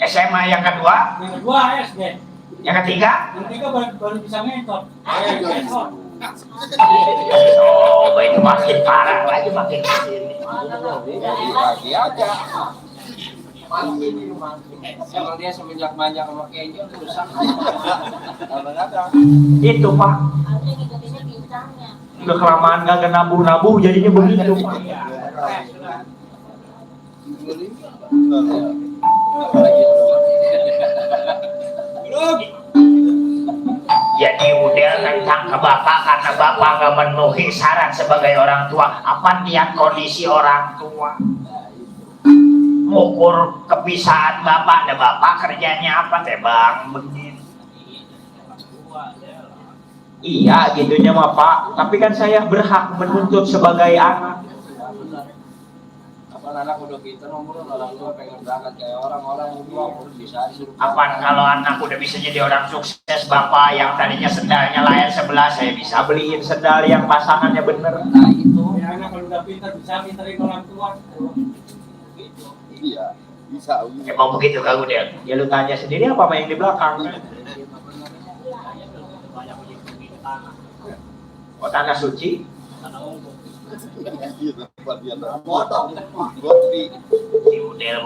SMA yang kedua? Yang kedua SD. Yang ketiga? Yang ketiga baru bisa ngetot. Oh, itu makin parah lagi makin kesini. Lagi aja. Emang dia semenjak manja sama Kenjo rusak. Kadang-kadang. Itu Pak. Udah kelamaan gak nabuh-nabuh jadinya begitu Pak. Jadi udah tentang ke bapak karena bapak gak memenuhi syarat sebagai orang tua. Apa niat kondisi orang tua? Mengukur kepisahan bapak, ada bapak kerjanya apa teh bang begini? Iya gitunya mah Pak. Tapi kan saya berhak menuntut sebagai anak. Anak udah pintar nomor orang tua pengen berangkat kayak orang-orang tua bisa disuruh. Apaan kalau anak udah bisa jadi orang sukses bapak yang tadinya sendalnya layar sebelah saya bisa beliin sendal yang pasangannya bener. Nah itu. Ya anak kalau udah pintar bisa pinterin orang tua. Gitu. Iya bisa. Emang begitu kak Udel. Ya lu tanya sendiri apa yang di belakang? Oh tanah suci?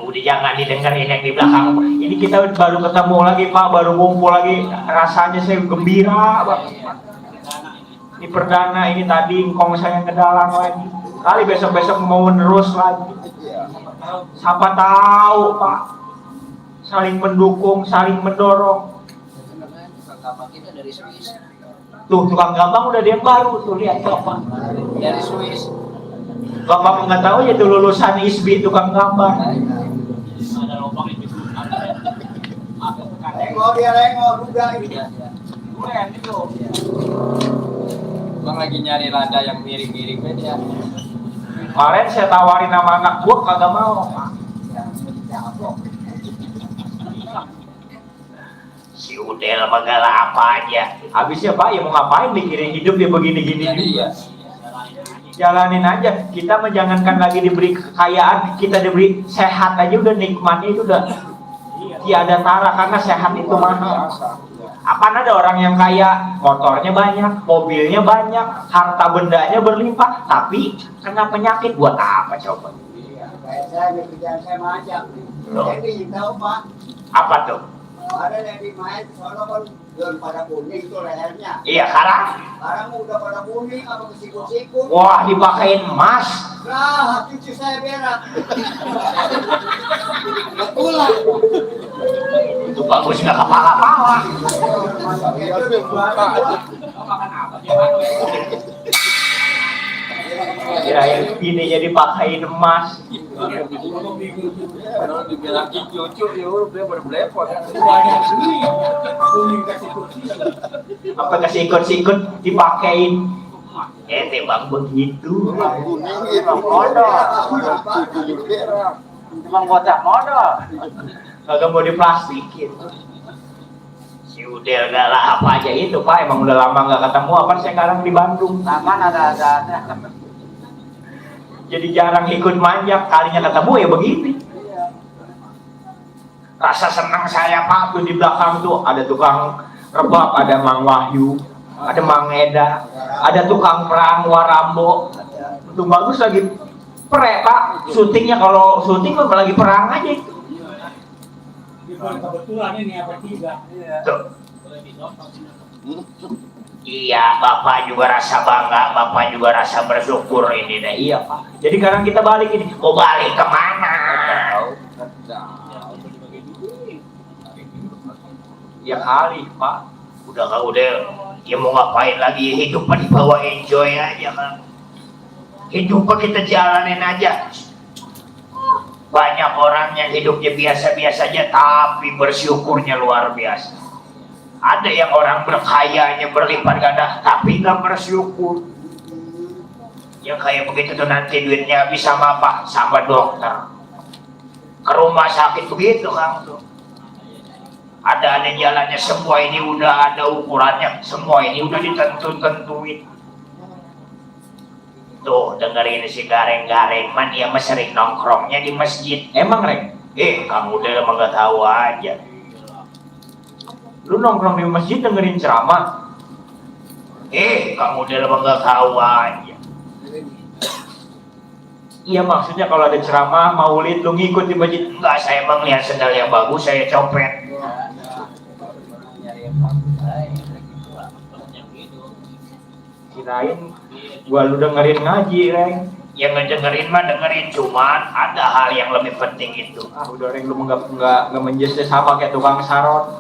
Udah jangan didengerin yang di belakang. Ini kita baru ketemu lagi Pak, baru ngumpul lagi. Rasanya saya gembira Pak. Ini perdana, ini tadi ngkong saya ngedalang lagi. Kali besok-besok mau menerus lagi. Siapa tahu Pak. Saling mendukung, saling mendorong. Kita dari Swiss. Tuh tukang gampang udah dia baru tuh lihat Bapak. Dari Swiss. Bapak nggak tahu ya tuh lulusan ISBI tukang gambar. Ada lubang itu. Lengok dia lengok juga ini. Keren itu. Bang lagi nyari rada yang miring-miring dia. Kemarin saya tawarin sama anak gua kagak mau. Si Udel megala apa aja. Habisnya Pak ya mau ngapain mikirin hidup dia begini-gini juga. Jalanin aja. Kita menjangankan lagi diberi kekayaan, kita diberi sehat aja udah nikmatnya itu udah tiada tara karena sehat itu mahal. Apaan ada orang yang kaya, motornya banyak, mobilnya banyak, harta bendanya berlimpah, tapi kena penyakit buat apa coba? Kayak saya di kerjaan saya macam. Jadi tahu Pak. Apa tuh? Ada yang di main soalnya kan belum pada kuning itu lehernya. Iya sekarang? Sekarang udah pada kuning apa kesikut-sikut. Wah dipakein emas. Nah, cucu saya berak. Betulan. Itu bagus nggak kepala-pala. Kirain ininya dipakein emas. Kalau dibilang cucu ya udah berbelepot. Kuning kasih kursi. Apa kasih ikut-ikut dipakein? Bang begitu. Modal. Cuma kocak modal. Kagak mau diplastikin. Si Udel galak apa aja itu Pak, emang udah lama nggak ketemu apa sekarang di Bandung. Taman ada. Jadi jarang ikut manjak, kalinya ketemu ya begini. Rasa senang saya Pak tuh di belakang tuh ada tukang rebab, ada Mang Wahyu, ada Mang Eda, ada tukang perang Warambo. Itu bagus lagi pre Pak, syutingnya kalau syuting mah lagi perang aja itu. Kebetulan ini apa tiga? Tuh. Iya, Bapak juga rasa bangga, Bapak juga rasa bersyukur ini deh. Iya Pak. Jadi sekarang kita balik ini, mau balik kemana? Ya kali Pak. Udah, ya mau ngapain lagi? Hidup dibawa enjoy aja kan. Hidup kita jalanin aja. Banyak orang yang hidupnya biasa-biasa aja, tapi bersyukurnya luar biasa. Ada yang orang berkayanya berlipat ganda tapi nggak bersyukur. Yang kayak begitu tuh nanti duitnya habis sama apa? Sama dokter. Ke rumah sakit begitu Kang tuh. Ada jalannya, semua ini udah ada ukurannya, semua ini udah ditentuin. Tuh dengerin si gareng-gareng man dia sering nongkrongnya di masjid. Emang Reng? Kamu udah emang gak tahu aja. Lu nongkrong di masjid dengerin ceramah. Kamu udah emang gak tahu aja. Iya, maksudnya kalau ada ceramah maulid lu ngikut di masjid. Enggak, saya emang lihat sendal yang bagus saya copet. Kirain gua lu dengerin ngaji, Reng. Yang ngedengerin mah dengerin, cuman ada hal yang lebih penting itu. Udah, Reng, lu nggak menjadi sama kayak tukang sarot.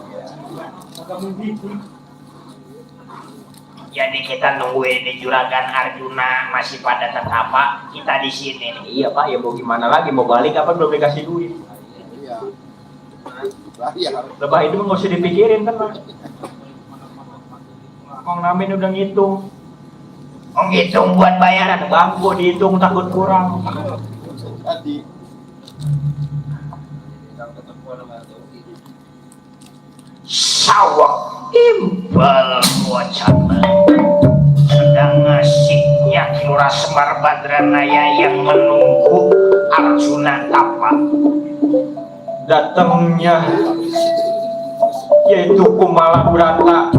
Jadi kita nungguin di Juragan Arjuna masih pada tetapa, kita di sini. Iya Pak, ya mau gimana lagi, mau balik apa belum dikasih duit. Iya. Lebah itu nggak usah dipikirin kan, Pak. Kong Namin udah ngitung. Ngitung buat bayaran, bangku dihitung takut kurang. Tadi. Sawah imbal wacana sedang ngasihnya Kilura Semar Badranaya yang menunggu Arjuna Tapa datangnya, yaitu Kumala Brata.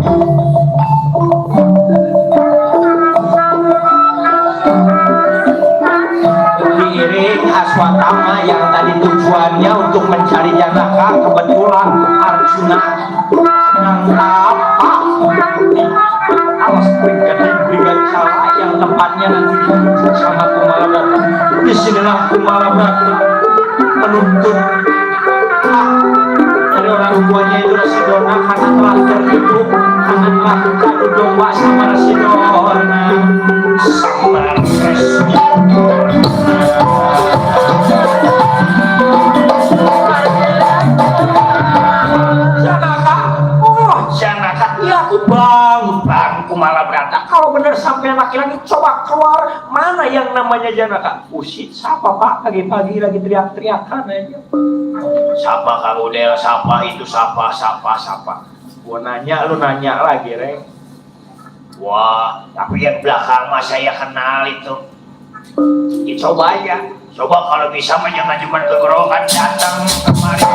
Diiring Aswatama yang tadi tujuannya untuk mencari Janaka, kebetulan Arjuna sedang apa di alas Brigade Cala yang tempatnya nanti sama Kumala Brata. Disinilah Kumala Brata menuntut dari orang tuanya itu Rasidona karena telah tertipu, karena melakukan domba sama Rasidona sama Janaka, ya aku bang Kumala Brata. Kalau benar sampai laki-laki coba keluar, mana yang namanya Janaka? Usit, siapa Pak? Pagi-pagi lagi teriak-teriakan aja. Siapa Kang Udel? Siapa itu? Siapa? Gua nanya, lu nanya lagi, Reng. Wah, tapi yang belakang mah saya kenal itu. Coba aja. Coba kalau bisa mah jangan cuma kegerokan datang kemari.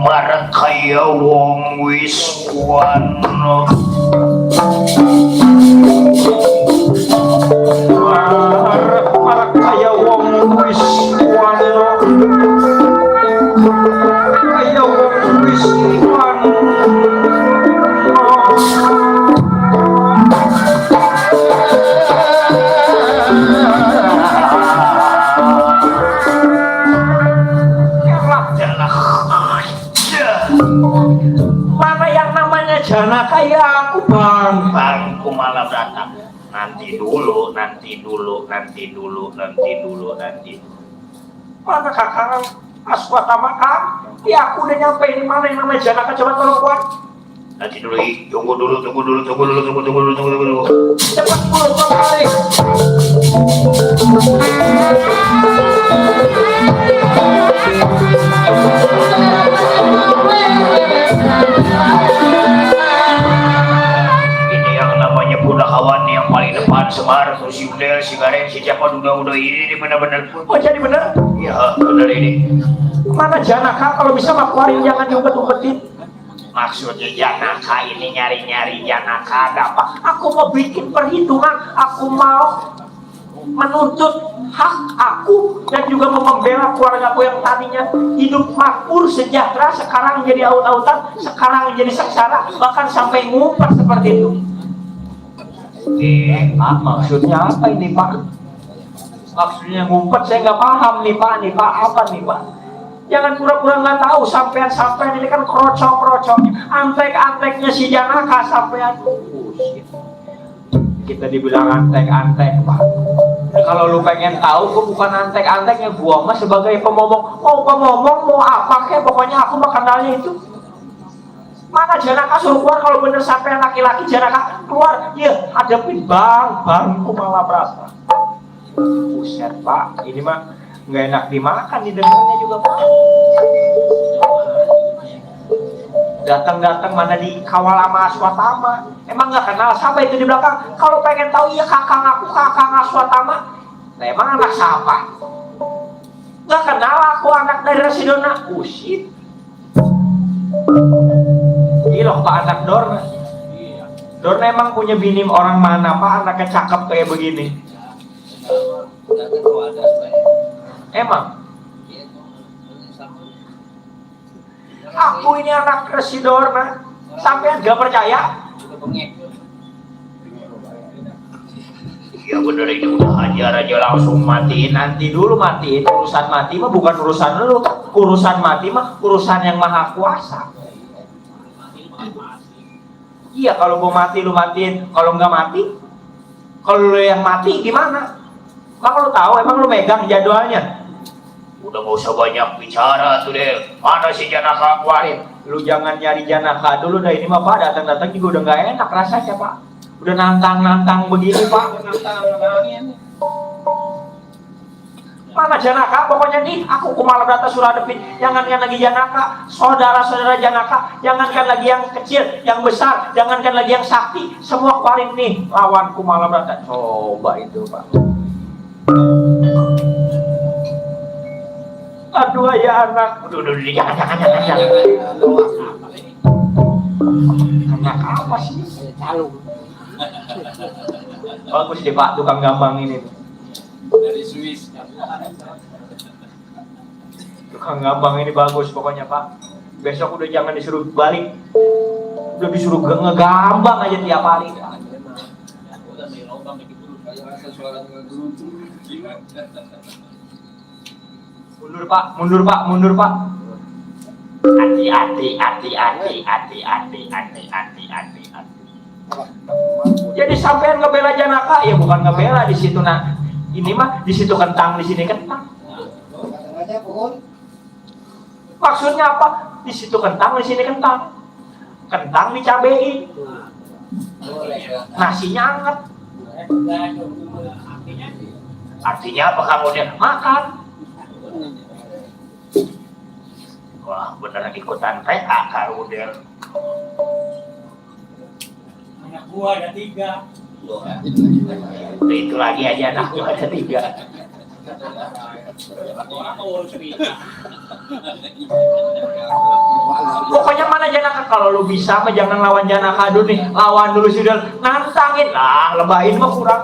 Marek kaya wong wis wano, marek kaya wong wis wano, kaya wong wis wano. Mana yang namanya Janaka ya aku bang Kumala Brata. Nanti dulu. Mana kakak Aswatama Kang? Ya aku udah nyampe ini, mana yang namanya Janaka, coba tolong buat. Nanti dulu, tunggu dulu. Cepat pulang kembali. Ini yang namanya Punakawan yang paling depan, Semar, si Udel, si Gareng, si Japa, udah ini benar-benar. Oh jadi benar? Iya benar ini. Mana Janaka? Kalau bisa mah keluarin, jangan diumpet-umpetin. Maksudnya Janaka ini nyari-nyari Janaka ada apa? Aku mau bikin perhitungan, aku mau menuntut hak aku dan juga membela keluarga aku yang tadinya hidup makmur sejahtera, sekarang jadi aut-autan, sekarang jadi sengsara, bahkan sampai ngumpet seperti itu. Pak, maksudnya apa ini Pak? Maksudnya ngumpet, saya nggak paham nih Pak, apa nih Pak? Jangan pura-pura nggak tahu, sampean ini kan krocok, antek-anteknya si Janaka sampean. Kita dibilang antek-antek Pak. Kalau lu pengen tahu, gua bukan antek-anteknya, gua mah sebagai pemomong. Mau apa kayak pokoknya aku mah kenalnya itu. Mana Janaka suruh keluar kalau bener sampean laki-laki Janaka keluar, ya hadapin bangku malah berasa. Buset Pak, ini mah nggak enak dimakan, didengarnya juga Pak. Datang mana dikawal sama Aswatama, emang nggak kenal siapa itu di belakang? Kalau pengen tahu ya kakang Aswatama. Nah emang anak siapa? Nggak kenal aku, anak dari Residona. Usit. Ini loh Pak, anak Dorna. Dorna emang punya bini orang mana Pak, anaknya cakep kayak begini? Emang? Aku ini anak Residorna, sampean gak percaya? Ya bener ini udah hajar aja langsung matiin, nanti dulu matiin. Urusan mati mah bukan urusan lu, urusan mati mah urusan yang maha kuasa. Iya kalau mau mati lu matiin, kalau nggak mati, kalau lu yang mati gimana? Emang lu tahu, emang lu megang jadwalnya? Udah gak usah banyak bicara tuh deh. Mana si Janaka kemarin? Lu jangan nyari Janaka dulu dah, ini mah Pak datang-datang juga udah gak enak rasanya Pak. Udah nantang-nantang begini Pak. Mana Janaka? Pokoknya nih aku Kumalabrata Suradepin. Jangankan lagi Janaka, saudara-saudara Janaka, jangankan lagi yang kecil, yang besar, jangankan lagi yang sakti, semua kemarin nih lawan Kumalabrata. Coba itu Pak. Aduh ya anak, udah jangan. Anak apa sih? Calung. Bagus deh Pak, tukang gambang ini. Dari Swiss. Tukang gambang ini bagus pokoknya Pak. Besok udah jangan disuruh balik, udah disuruh ngegambang aja tiap hari. Mundur Pak. Hati-hati. Jadi sampean ngebela Janaka, ya bukan ngebela di situ nah. Ini mah di situ kentang, di sini kentang. Maksudnya apa? Di situ kentang, di sini kentang. Kentang dicabein. Nasinya anget. Artinya apa kamu dia makan? Wah beneran ikutan PA kalau udah. Anak gua ada 3. Itu lagi aja anak gua ada 3. Pokoknya mana Janaka, kalau lu bisa mah jangan lawan Janaka dulu nih, lawan dulu sudah nantangin lah, lebahin mah kurang.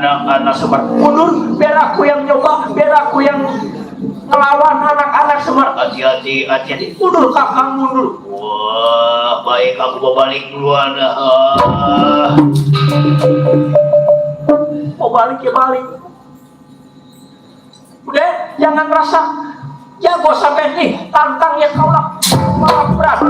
anak-anak Semar. Mundur, biar aku yang nyoba, biar aku yang melawan anak-anak Semar. Hati-hati, hati-hati. Mundur kakang, mundur. Wah, baik aku balik duluan. Mau balik ya balik. Udah, jangan rasa jago sampai nih, tantang ya kau lah. Malah berat.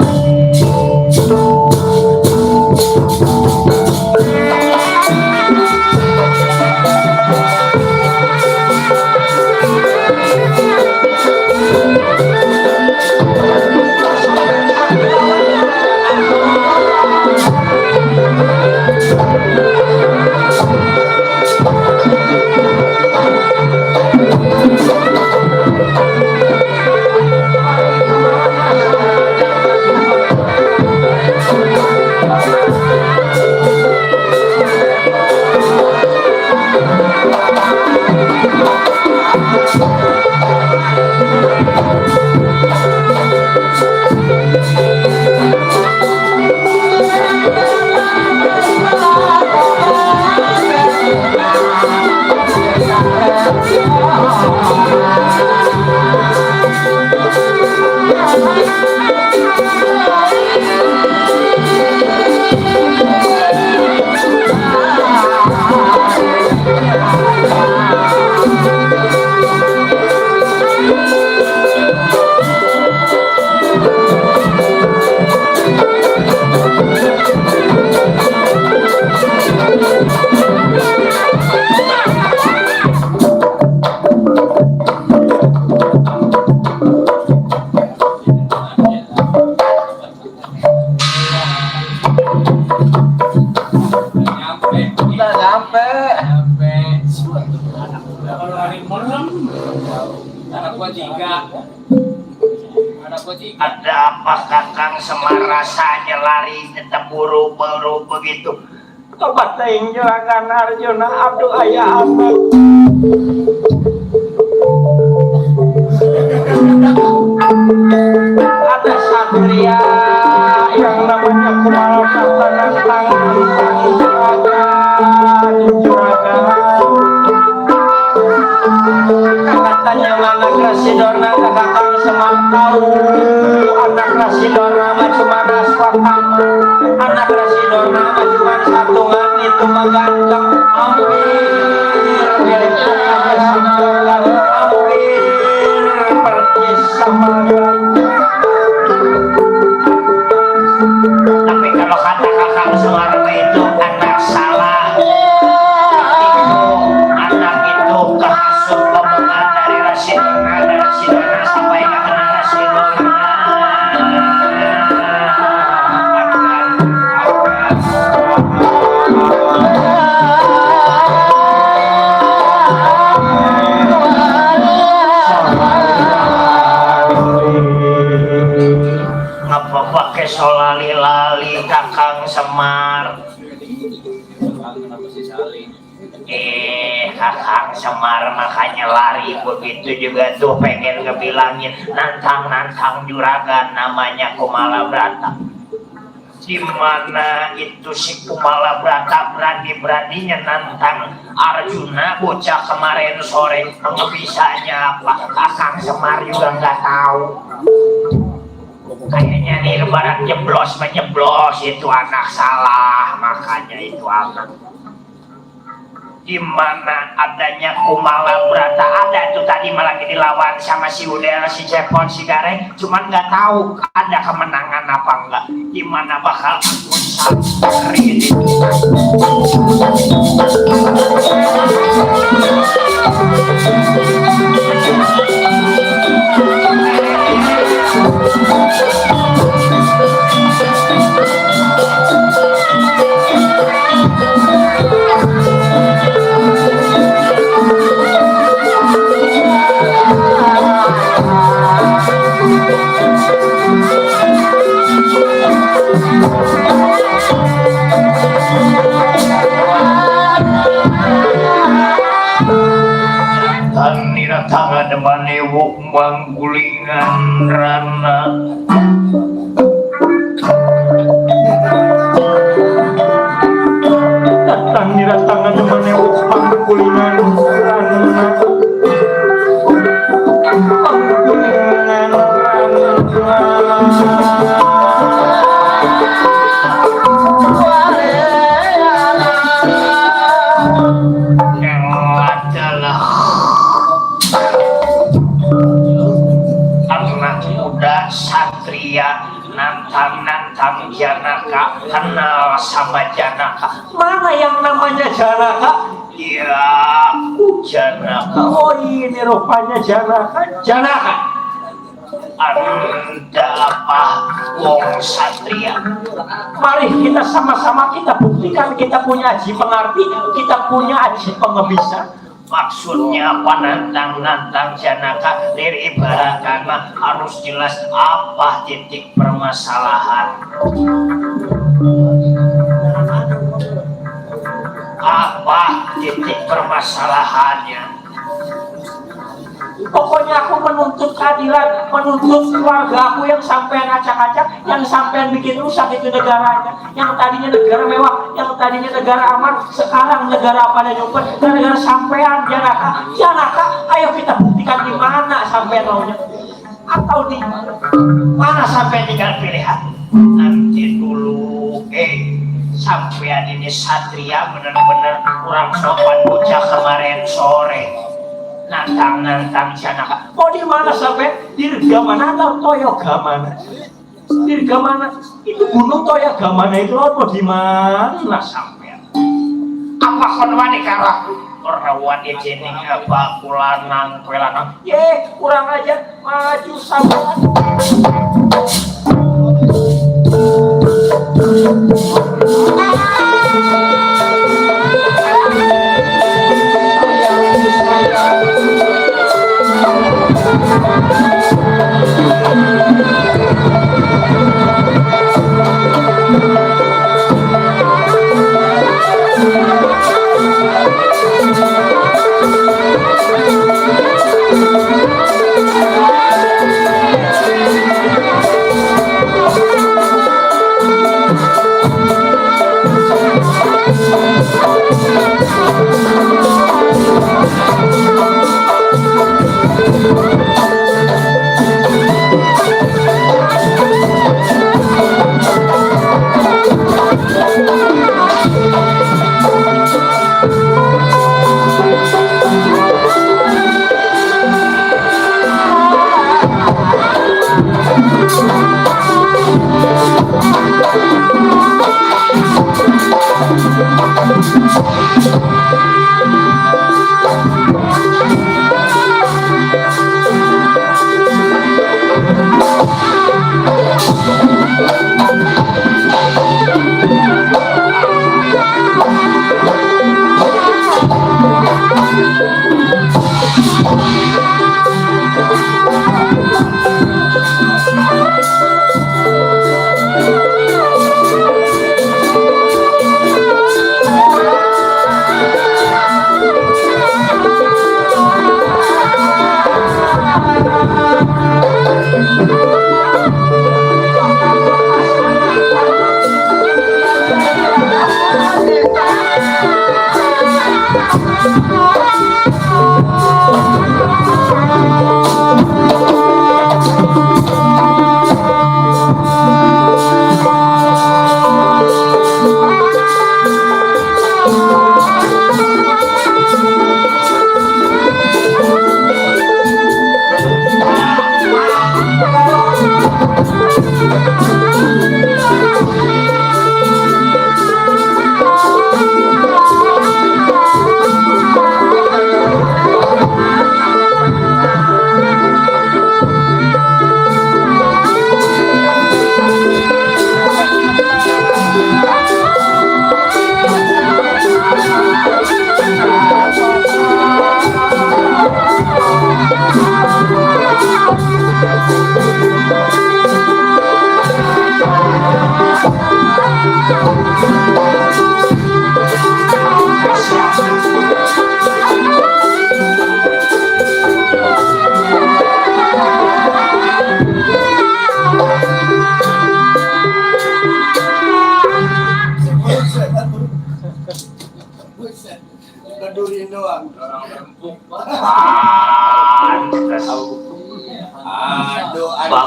Ada apa kakang Semar rasanya lari tetap buru-buru begitu? Tobat teing juragan Arjuna, aduh ayah amat. Ada satria yang namanya Kumala Santanang tangan juragan. Katanya anak Rasidorna kakang Semar tahu anak Rasidorna cuma swatama, anak Rasidorna cuma satungan itu maganteng. Hampir itu Rasidorna hampir percis sama ganteng. Tapi kalau kata kakang Semar itu anak salah, anak itu kehasut omongan dari Rasidorna sampai ke kena Rasidorna. Ngapa pakai solali-lali kakang Semar? Kakang Semar makanya lari begitu juga tuh pengen ngebilangin nantang-nantang juragan namanya Kumalabrata. Dimana itu si Kumalabrata berani-beraninya nantang Arjuna bocah kemarin sore, ngebisanya apa kakang Semar juga nggak tahu. Kayaknya nih lebaran jeblos menyeblos itu anak salah, makanya itu anak. Dimana adanya Kumalabrata ada tuh tadi malah dilawan sama si Udel, si Cepon, si Gareng, cuman nggak tahu ada kemenangan apa enggak. Gimana bakal ini? Tanira tangan manewuk manggulingan rana. Tanira tangan manewuk kulinan satria nantang Janaka kenal sama Janaka. Mana yang namanya Janaka? Ya, Janaka. Oh ini rupanya Janaka. Janaka, Anda apa wong satria? Mari kita sama-sama kita buktikan kita punya aji pengerti, kita punya aji pengebisa. Maksudnya apa nantang Janaka? Dari ibarat karena harus jelas apa titik permasalahan. Apa titik permasalahannya? Pokoknya aku menuntut keadilan, menuntut keluarga aku yang sampai ngacak-acak, yang sampai bikin rusak itu negaranya. Yang tadinya negara mewah, yang tadinya negara aman, sekarang negara pada nyumpet, negara sampean Janaka. Janaka, ayo kita buktikan di mana sampean maunya. Atau di mana sampean tinggal pilihan. Nanti dulu, sampean ini satria bener-bener kurang sopan bocah kemarin sore. Nantang Janaka. Mau di mana sampai? Dirgamana atau Toyogamana? Dirgamana itu gunung Toyogamana itu apa di mana sampai? Apa konwani kara? Rawan jening apa kulanang pelanang? Ye kurang aja maju sampean.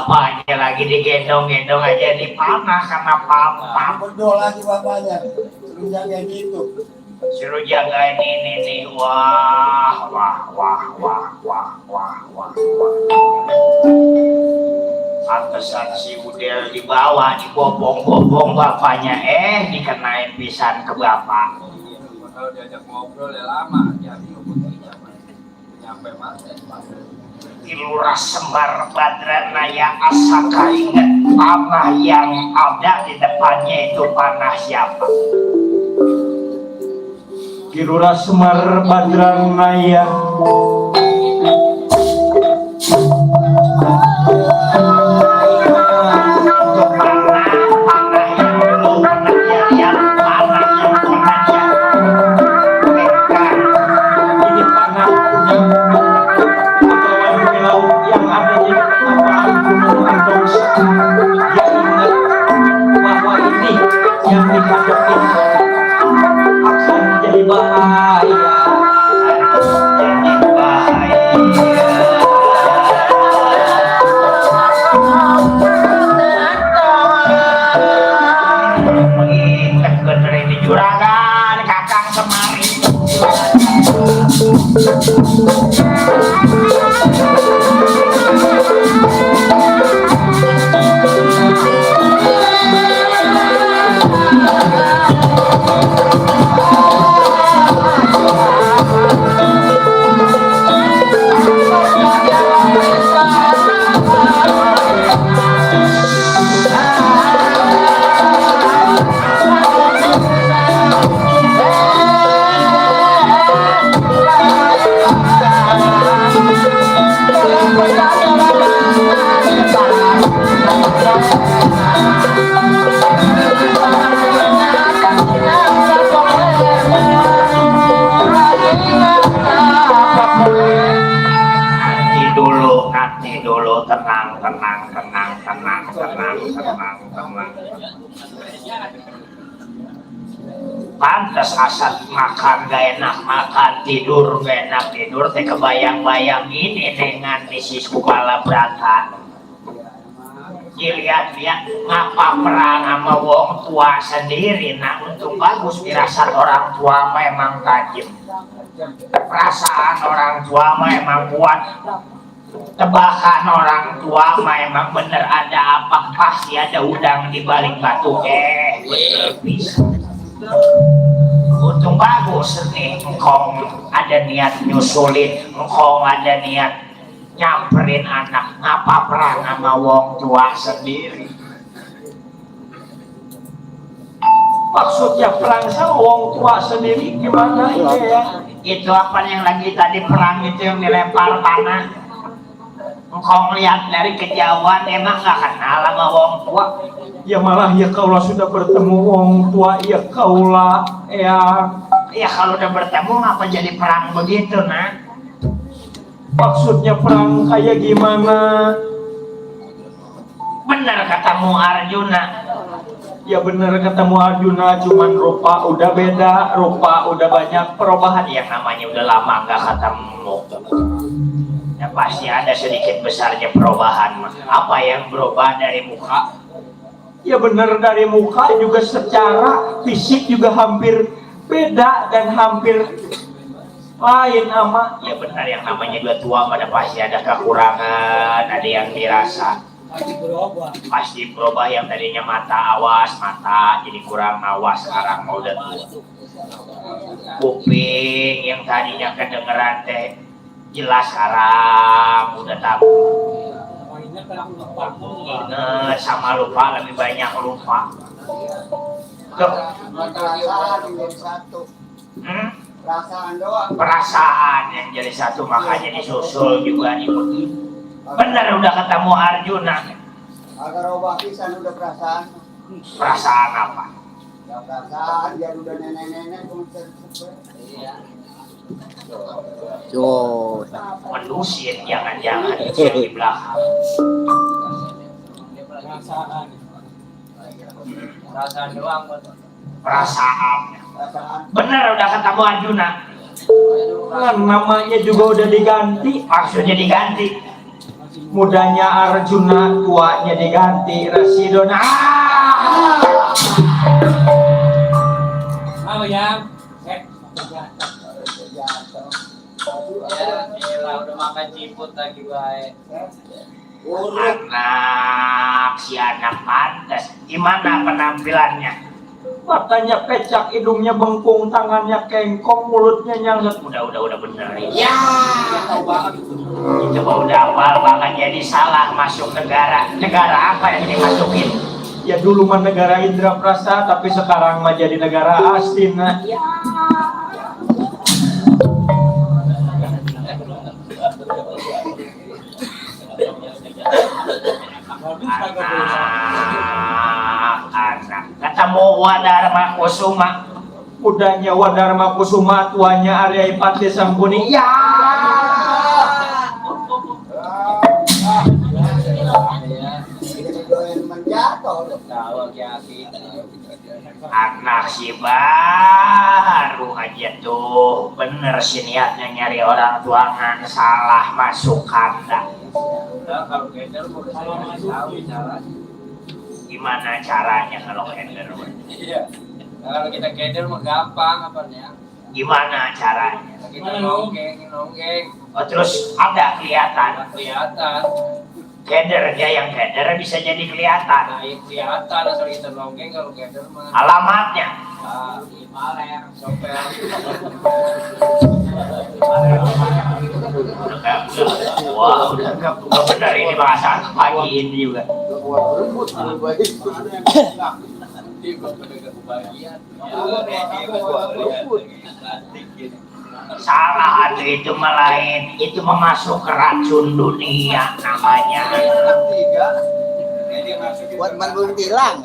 bapaknya lagi digendong-gendong aja dipanah karena pam-pam. Berdoa lagi bapaknya. Suruh jaga gitu. Suruh jagain ini nih. Wah. Pantesan si Udel dibawa, dibobong-bobong bapaknya, dikenain pisan ke bapak. Kalau diajak ngobrol ya lama, jadi buktinya nyampe mati. Kilurah sembar badranaya asaka ingat panah yang ada di depannya itu panah siapa? Kilurah Semar Badranaya. Pantes asal makan gak enak makan, tidur gak enak tidur, teh kebayang-bayang ini dengan misis kepala berantan. Dilihat-lihat ngapa perang sama wong tua sendiri, nah untung bagus firasat orang tua memang tajam, perasaan orang tua memang kuat, tebakan orang tua memang bener ada apa, pasti ada udang di balik batu. Bener bisa. Untung bagus nih, engkau ada niat nyusulin, engkau ada niat nyamperin anak, ngapa perang sama wong tua sendiri? Maksudnya perang sama wong tua sendiri gimana ya? Itu apa yang lagi tadi perang itu yang dilempar panah? Engkau ngeliat dari kejauhan emang gak kenal sama wong tua? Ya malah ya kaulah sudah bertemu wong tua, ya kaulah ya kalau udah bertemu ngapa jadi perang begitu, nah? Maksudnya perang kayak gimana? Bener katamu Arjuna. Ya bener ketemu Arjuna, cuman rupa udah beda, rupa udah banyak perubahan. Yang namanya udah lama nggak ketemu, ya pasti ada sedikit besarnya perubahan. Apa yang berubah dari muka? Ya bener dari muka juga, secara fisik juga hampir beda dan hampir lain ama. Ya benar, yang namanya dua tua pada pasti ada kekurangan, ada yang dirasa. Pasti berubah, yang tadinya mata awas, mata jadi kurang awas, sekarang mau udah tua. Kuping yang tadinya kedengeran teh jelas, sekarang udah tahu. Ingat sama lupa, lebih banyak lupa. Tuh. Perasaan menjadi satu. Perasaan doang. Perasaan yang jadi satu, makanya disusul juga ikuti. Bener udah ketemu Arjuna. Agar obah pisan udah perasaan. Perasaan apa? Ya perasaan dia udah nenek-nenek konser. Menusir, jangan-jangan itu yang di belakang. Perasaan doang. Perasaan. Perasaan. Bener udah ketemu Arjuna. Kan namanya juga udah diganti. Maksudnya diganti. Mudanya Arjuna, tuanya diganti Rasidona. Mau yang? Ya, gila, udah makan ciput lagi baik. Si anak pantas. Gimana penampilannya? Matanya pecak, hidungnya bengkung, tangannya kengkong, mulutnya nyanglet. Udah bener. Ya. Itu udah awal banget jadi salah masuk negara. Negara apa yang dimasukin? Ya dulu mah negara Indraprasta, tapi sekarang mah jadi negara Astina. Ya. Anak ketemu Wadarma Kusuma. Mudanya Wadarma Kusuma, tuanya Arya Ipati Sangkuni. Ya. Anak si baru aja tuh bener sih niatnya nyari orang tuangan, salah masuk kandang. Nah, kalau keder udah saya tahu cara. Gimana caranya kalau keder? Iya. Nah, kalau kita keder mah gampang apanya? Gimana caranya? Kita nonggeng. Oh, terus ada kelihatan. Nggak kelihatan. Kedernya yang keder bisa jadi kelihatan. Nah, yang kelihatan asal kita nonggeng kalau keder mah. Alamatnya. Ah, di Maler, sopir. Wah, udah nggak benar ini bahasa pagi ini juga. Salah itu melain, itu memasuk ke racun dunia namanya. Buat manggul tilang.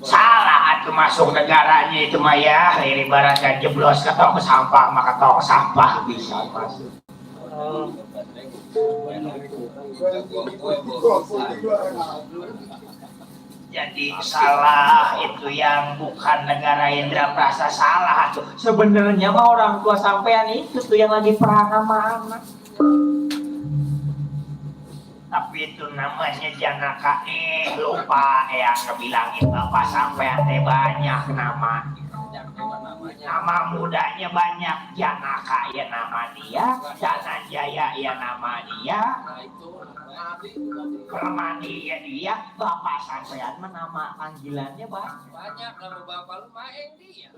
Salah itu masuk negaranya itu mah ya, ibaratnya jeblos ke tong sampah maka tong sampah bisa masuk. Jadi salah itu yang bukan negara Indraprasta, salah tuh. Sebenarnya mah orang tua sampean itu tuh yang lagi perang sama anak. Tapi itu namanya Janaka, lupa yang ngebilangin bapak sampean teh banyak nama. Nama mudanya banyak, Janaka ya nama dia, Janajaya ya nama dia, Permadi ya dia, bapak sampean nama panggilannya banyak. Banyak nama bapak lu main dia.